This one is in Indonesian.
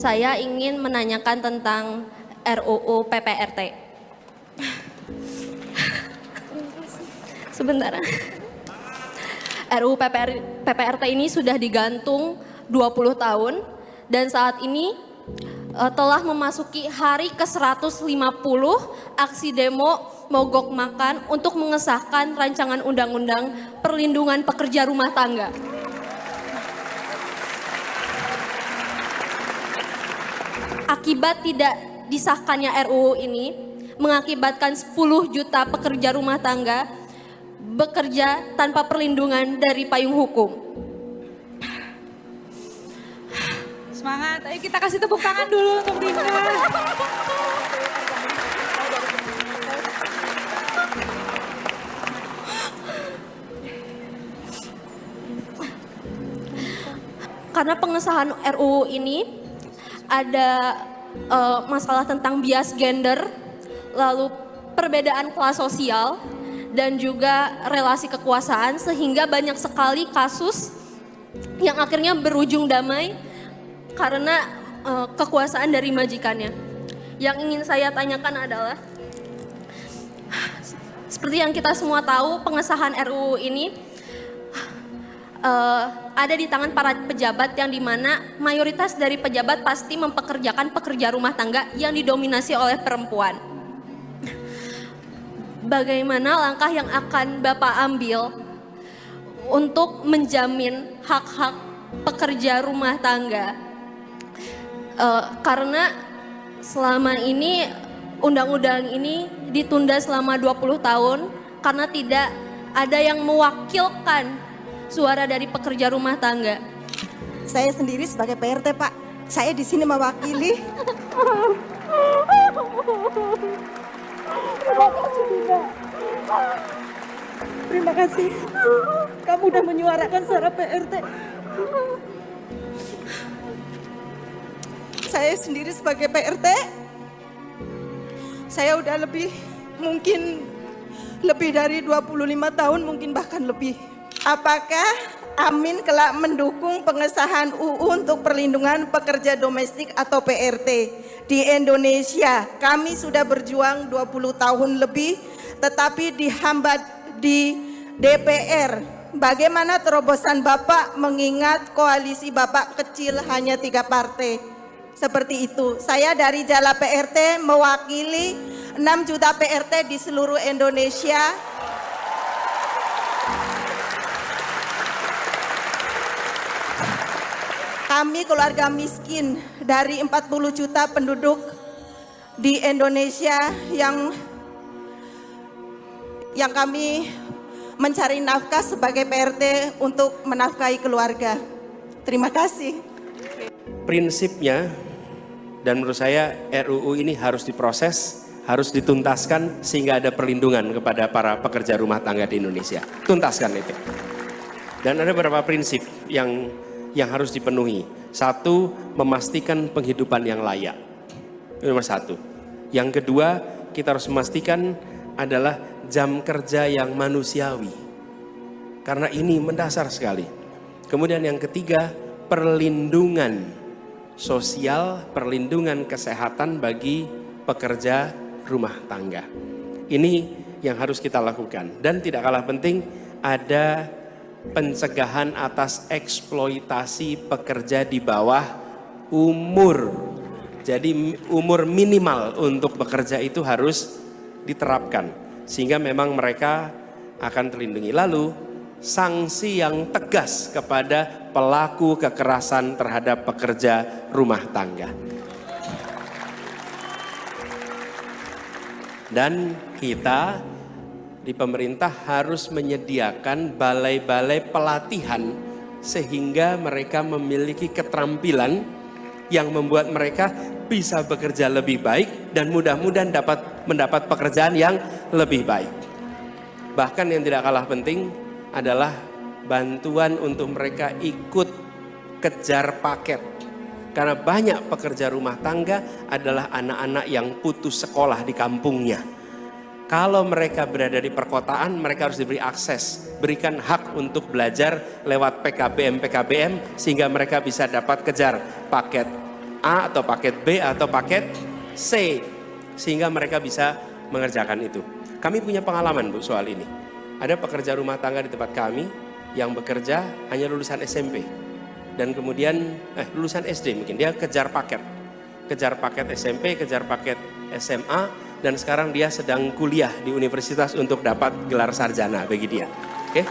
Saya ingin menanyakan tentang RUU PPRT. Sebentar. RUU PPRT ini sudah digantung 20 tahun dan saat ini telah memasuki hari ke-150 aksi demo mogok makan untuk mengesahkan rancangan undang-undang perlindungan pekerja rumah tangga. Akibat tidak disahkannya RUU ini mengakibatkan 10 juta pekerja rumah tangga bekerja tanpa perlindungan dari payung hukum. Semangat, ayo kita kasih tepuk tangan dulu untuk Dinda. Karena pengesahan RUU ini ada masalah tentang bias gender, lalu perbedaan kelas sosial, dan juga relasi kekuasaan, sehingga banyak sekali kasus yang akhirnya berujung damai karena kekuasaan dari majikannya. Yang ingin saya tanyakan adalah, seperti yang kita semua tahu, pengesahan RUU ini ada di tangan para pejabat yang dimana mayoritas dari pejabat pasti mempekerjakan pekerja rumah tangga yang didominasi oleh perempuan. Bagaimana langkah yang akan Bapak ambil untuk menjamin hak-hak pekerja rumah tangga? Karena selama ini undang-undang ini ditunda selama 20 tahun karena tidak ada yang mewakilkan suara dari pekerja rumah tangga. Saya sendiri sebagai PRT, Pak. Saya di sini mewakili. Terima kasih. Kamu udah menyuarakan suara PRT. Saya sendiri sebagai PRT, saya udah mungkin lebih dari 25 tahun, mungkin bahkan lebih. Apakah Amin kelak mendukung pengesahan UU untuk perlindungan pekerja domestik atau PRT di Indonesia? Kami sudah berjuang 20 tahun lebih, tetapi dihambat di DPR. Bagaimana terobosan Bapak mengingat koalisi Bapak kecil hanya 3 partai? Seperti itu. Saya dari Jala PRT mewakili 6 juta PRT di seluruh Indonesia. Kami keluarga miskin dari 40 juta penduduk di Indonesia yang kami mencari nafkah sebagai PRT untuk menafkahi keluarga. Terima kasih. Prinsipnya, dan menurut saya RUU ini harus diproses, harus dituntaskan sehingga ada perlindungan kepada para pekerja rumah tangga di Indonesia. Tuntaskan itu. Dan ada beberapa prinsip yang harus dipenuhi. Satu, memastikan penghidupan yang layak. Itu nomor satu. Yang kedua, kita harus memastikan adalah jam kerja yang manusiawi. Karena ini mendasar sekali. Kemudian yang ketiga, perlindungan sosial, perlindungan kesehatan bagi pekerja rumah tangga. Ini yang harus kita lakukan. Dan tidak kalah penting, ada pencegahan atas eksploitasi pekerja di bawah umur. Jadi umur minimal untuk bekerja itu harus diterapkan sehingga memang mereka akan terlindungi. Lalu sanksi yang tegas kepada pelaku kekerasan terhadap pekerja rumah tangga. Dan kita di pemerintah harus menyediakan balai-balai pelatihan sehingga mereka memiliki keterampilan yang membuat mereka bisa bekerja lebih baik dan mudah-mudahan mendapat pekerjaan yang lebih baik. Bahkan yang tidak kalah penting adalah bantuan untuk mereka ikut kejar paket. Karena banyak pekerja rumah tangga adalah anak-anak yang putus sekolah di kampungnya. Kalau mereka berada di perkotaan, mereka harus diberi akses, berikan hak untuk belajar lewat PKBM sehingga mereka bisa dapat kejar paket A atau paket B atau paket C. Sehingga mereka bisa mengerjakan itu. Kami punya pengalaman Bu soal ini. Ada pekerja rumah tangga di tempat kami yang bekerja hanya lulusan SMP. Dan kemudian lulusan SD mungkin, dia kejar paket SMP, kejar paket SMA, dan sekarang dia sedang kuliah di universitas untuk dapat gelar sarjana bagi dia. Oke?